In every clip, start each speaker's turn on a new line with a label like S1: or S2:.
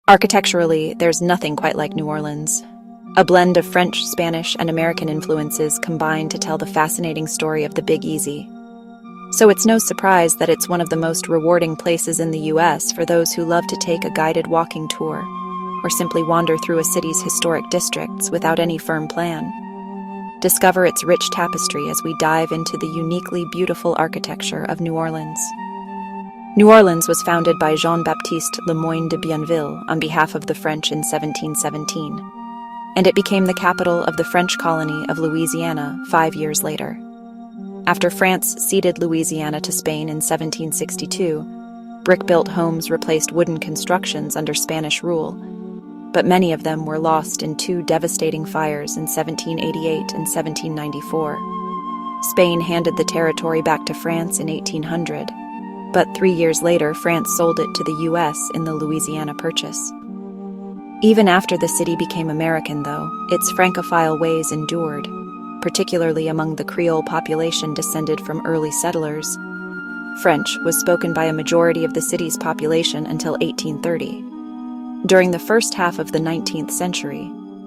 S1: Architecturally, there's nothing quite like New Orleans. A blend of French, Spanish, and American influences combine to tell the fascinating story of the Big Easy. So it's no surprise that it's one of the most rewarding places in the US for those who love to take a guided walking tour, or simply wander through a city's historic districts without any firm plan. Discover its rich tapestry as we dive into the uniquely beautiful architecture of New Orleans. New Orleans was founded by Jean-Baptiste Le Moyne de Bienville on behalf of the French in 1717, and it became the capital of the French colony of Louisiana 5 years later. After France ceded Louisiana to Spain in 1762, brick-built homes replaced wooden constructions under Spanish rule, but many of them were lost in two devastating fires in 1788 and 1794. Spain handed the territory back to France in 1800, but 3 years later France sold it to the US in the Louisiana Purchase. Even after the city became American, though, its Francophile ways endured, particularly among the Creole population descended from early settlers. French was spoken by a majority of the city's population until 1830. During the first half of the 19th century,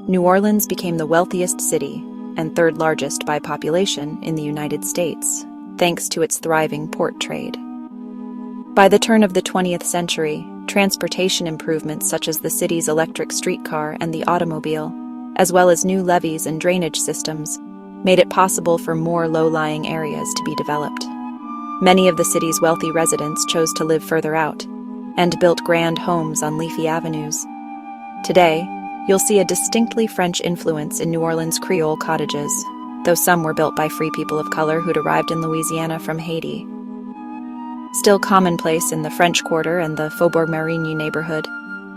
S1: New Orleans became the wealthiest city and third largest by population in the United States, thanks to its thriving port trade. By the turn of the 20th century, transportation improvements such as the city's electric streetcar and the automobile, as well as new levees and drainage systems, made it possible for more low-lying areas to be developed. Many of the city's wealthy residents chose to live further out and built grand homes on leafy avenues. Today, you'll see a distinctly French influence in New Orleans' Creole cottages, though some were built by free people of color who'd arrived in Louisiana from Haiti. Still commonplace in the French Quarter and the Faubourg Marigny neighborhood,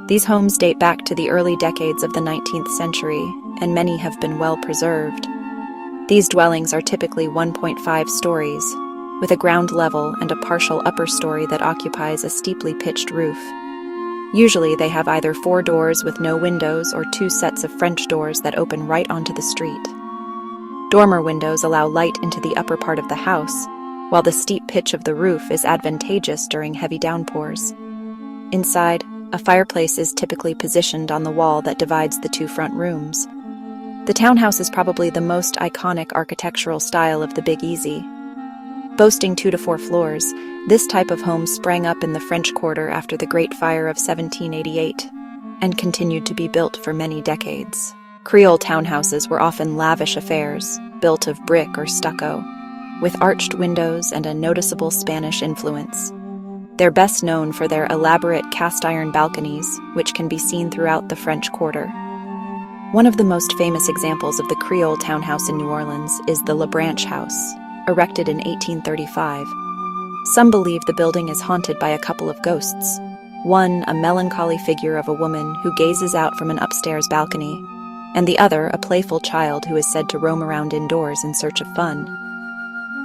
S1: these homes date back to the early decades of the 19th century, and many have been well preserved. These dwellings are typically 1.5 stories, with a ground level and a partial upper story that occupies a steeply pitched roof. Usually they have either 4 doors with no windows or 2 sets of French doors that open right onto the street. Dormer windows allow light into the upper part of the house, while the steep pitch of the roof is advantageous during heavy downpours. Inside, a fireplace is typically positioned on the wall that divides the 2 front rooms. The townhouse is probably the most iconic architectural style of the Big Easy. Boasting 2 to 4 floors, this type of home sprang up in the French Quarter after the Great Fire of 1788 and continued to be built for many decades. Creole townhouses were often lavish affairs, built of brick or stucco, with arched windows and a noticeable Spanish influence. They're best known for their elaborate cast-iron balconies, which can be seen throughout the French Quarter. One of the most famous examples of the Creole townhouse in New Orleans is the La Branche House, erected in 1835. Some believe the building is haunted by a couple of ghosts. One, a melancholy figure of a woman who gazes out from an upstairs balcony, and the other, a playful child who is said to roam around indoors in search of fun.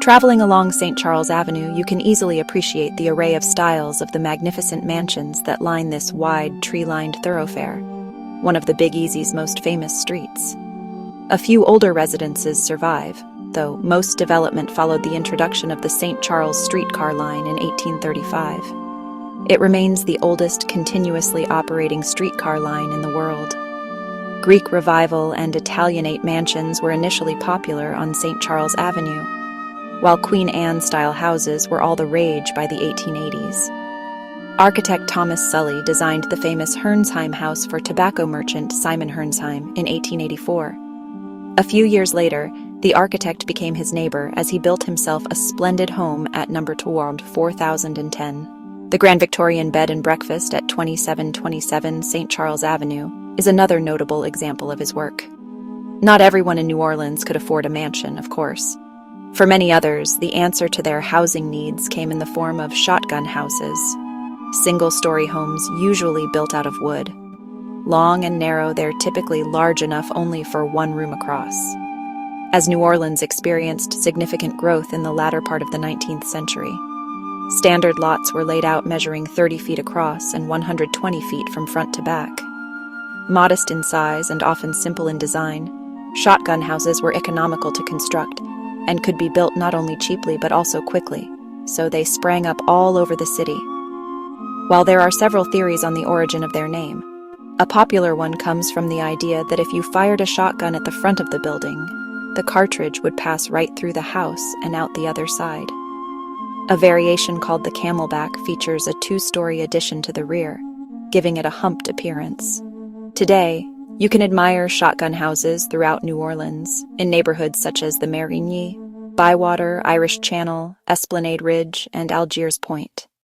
S1: Traveling along St. Charles Avenue, you can easily appreciate the array of styles of the magnificent mansions that line this wide, tree-lined thoroughfare, one of the Big Easy's most famous streets. A few older residences survive, though most development followed the introduction of the St. Charles streetcar line in 1835. It remains the oldest continuously operating streetcar line in the world. Greek Revival and Italianate mansions were initially popular on St. Charles Avenue, while Queen Anne-style houses were all the rage by the 1880s. Architect Thomas Sully designed the famous Hernsheim house for tobacco merchant Simon Hernsheim in 1884. A few years later, the architect became his neighbor as he built himself a splendid home at No. 4010. The Grand Victorian Bed and Breakfast at 2727 St. Charles Avenue is another notable example of his work. Not everyone in New Orleans could afford a mansion, of course. For many others, the answer to their housing needs came in the form of shotgun houses, single-story homes usually built out of wood. Long and narrow, they're typically large enough only for one room across. As New Orleans experienced significant growth in the latter part of the 19th century, standard lots were laid out measuring 30 feet across and 120 feet from front to back. Modest in size and often simple in design, shotgun houses were economical to construct and could be built not only cheaply but also quickly, so they sprang up all over the city. While there are several theories on the origin of their name, A popular one comes from the idea that if you fired a shotgun at the front of the building, the cartridge would pass right through the house and out the other side. A variation called the Camelback features a two-story addition to the rear, giving it a humped appearance. Today, you can admire shotgun houses throughout New Orleans, in neighborhoods such as the Marigny, Bywater, Irish Channel, Esplanade Ridge, and Algiers Point.